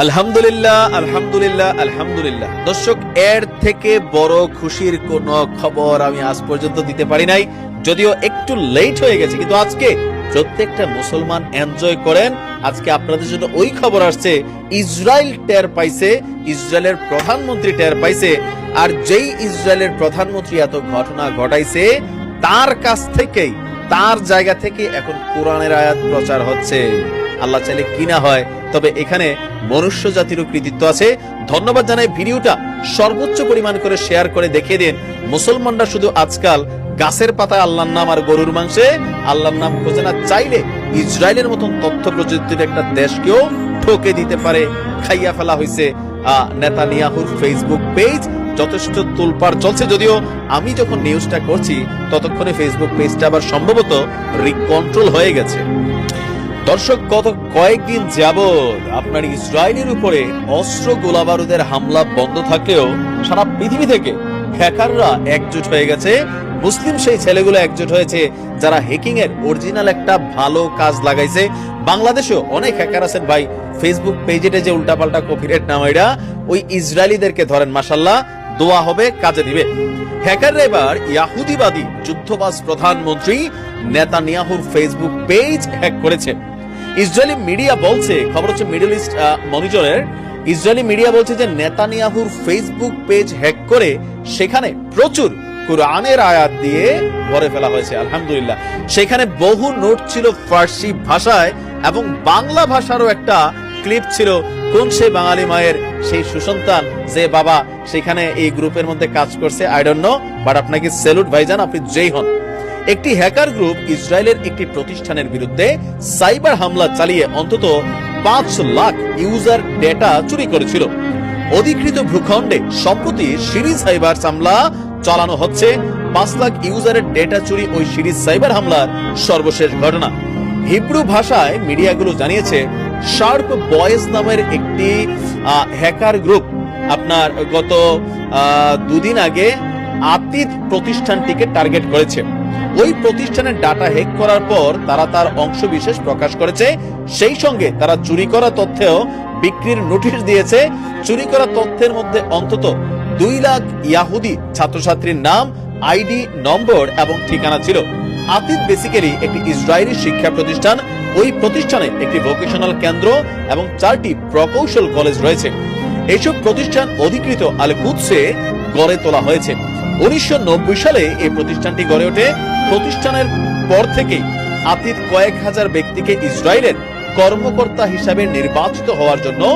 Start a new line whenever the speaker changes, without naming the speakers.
আলহামদুলিল্লাহ, আলহামদুলিল্লাহ, আলহামদুলিল্লাহ। দর্শক, এর থেকে বড় খুশির কোন খবর আমি আজ পর্যন্ত দিতে পারি নাই, যদিও একটু লেট হয়ে গেছে, কিন্তু আজকে প্রত্যেকটা মুসলমান এনজয় করেন। আজকে আপনাদের জন্য ওই খবর আসছে, ইসরায়েল টের পাইছে, ইসরায়েলের প্রধানমন্ত্রী টের পাইছে। আর যেই ইসরায়েলের প্রধানমন্ত্রী এত ঘটনা ঘটাইছে, তার কাছ থেকেই, তার জায়গা থেকে এখন কোরআনের আয়াত প্রচার হচ্ছে। আল্লাহ চাইলে কি না হয়। তবে এখানে মনুষ্য জাতিরও কৃতিত্ব আছে। ধন্যবাদ জানাই, ভিডিওটা সর্বোচ্চ পরিমাণ করে শেয়ার করে দেখিয়ে দিন। মুসলমানরা শুধু আজকাল গাছের পাতায় আল্লাহর নাম আর গরুর মাংসে আল্লাহর নাম খোঁজে না, চাইলে ইসরায়েলের মতন তথ্য প্রযুক্তির একটা দেশকেও ঠকে দিতে পারে। খাইয়া ফেলা হয়েছে নেতানিয়াহুর ফেসবুক পেজ। যথেষ্ট তোলপাড় চলছে, যদিও আমি যখন নিউজটা করছি ততক্ষণে ফেসবুক পেজটা আবার সম্ভবত রিকন্ট্রোল হয়ে গেছে। দর্শক, গত কয়েকদিন যাবৎ আপনার ইসরায়েলের উপরে অস্ত্র গোলাবারুদের হামলা বন্ধ থাকলেও সারা পৃথিবী থেকে হ্যাকাররা একজোট হয়ে গেছে। মুসলিম সেই ছেলেগুলো একজোট হয়েছে যারা হ্যাকিং এর অরিজিনাল একটা ভালো কাজ লাগাইছে। বাংলাদেশেও অনেক হ্যাকার আছেন ভাই, ফেসবুক পেজে যে উল্টাপাল্টা কপিরাইট নামাইরা ওই ইসরায়েলিদেরকে ধরেন, মাশাআল্লাহ, দোয়া হবে, কাজে দিবে। হ্যাকাররা এবার ইয়াহুদিবাদী যুদ্ধবাজ প্রধানমন্ত্রী নেতানিয়াহুর ফেসবুক পেজ হ্যাক করেছে। ইসরায়েলি মিডিয়া বলছে, খবর হচ্ছে মিডল ইস্ট মনিটরের, ইসরায়েলি মিডিয়া বলছে যে নেতানিয়াহুর ফেসবুক পেজ হ্যাক করে সেখানে প্রচুর কোরআনের আয়াত দিয়ে ভরে ফেলা হয়েছে। আলহামদুলিল্লাহ, সেখানে বহু নোট ছিল ফার্সি ভাষায় এবং বাংলা ভাষারও একটা ক্লিপ ছিল। কোন সেই বাঙালি মায়ের সেই সুসন্তান যে বাবা সেখানে এই গ্রুপের মধ্যে কাজ করছে, আই ডোন্ট নো, বাট আপনাকে স্যালুট ভাইজান, আপনি যেই হন। একটি হ্যাকার গ্রুপ ইসরায়েলের একটি প্রতিষ্ঠানের বিরুদ্ধে সাইবার হামলা চালিয়ে অন্তত 5 লাখ ইউজার ডেটা চুরি করেছিল। অধিকৃত ভূখণ্ডে সম্প্রতি সিরিজ সাইবার হামলা চালানো হচ্ছে। 5 লাখ ইউজারের ডেটা চুরি ওই সিরিজ সাইবার হামলার সর্বশেষ ঘটনা। হিব্রু ভাষায় মিডিয়াগুলো জানিয়েছে, শার্প বয়েজ নামের একটি হ্যাকার গ্রুপ আপনার গত 2 দিন আগে আতিত প্রতিষ্ঠানটিকে টার্গেট করেছে। ওই প্রতিষ্ঠানের ডাটা হ্যাক করার পর তারা তার অংশ বিশেষ প্রকাশ করেছে। সেই সঙ্গে তারা চুরি করা তথ্যেও বিক্রির নোটিশ দিয়েছে। চুরি করা তথ্যের মধ্যে অন্তত 2 লাখ ইয়াহুদি ছাত্রছাত্রীর নাম, আইডি নম্বর এবং ঠিকানা ছিল। আতিত বেসিক্যালি একটি ইসরায়েলি শিক্ষা প্রতিষ্ঠান। ওই প্রতিষ্ঠানে একটি ভোকেশনাল কেন্দ্র এবং 4টি প্রকৌশল কলেজ রয়েছে। এইসব প্রতিষ্ঠান অধিকৃত আল কুদসে গড়ে তোলা হয়েছে। 1990 সালে এই প্রতিষ্ঠানটি গড়ে ওঠে। প্রতিষ্ঠানের পর থেকেই আতিত কয়েক হাজার ব্যক্তিকে ইসরায়েলের কর্মকর্তা হিসাবে নির্বাচিত হওয়ার জন্য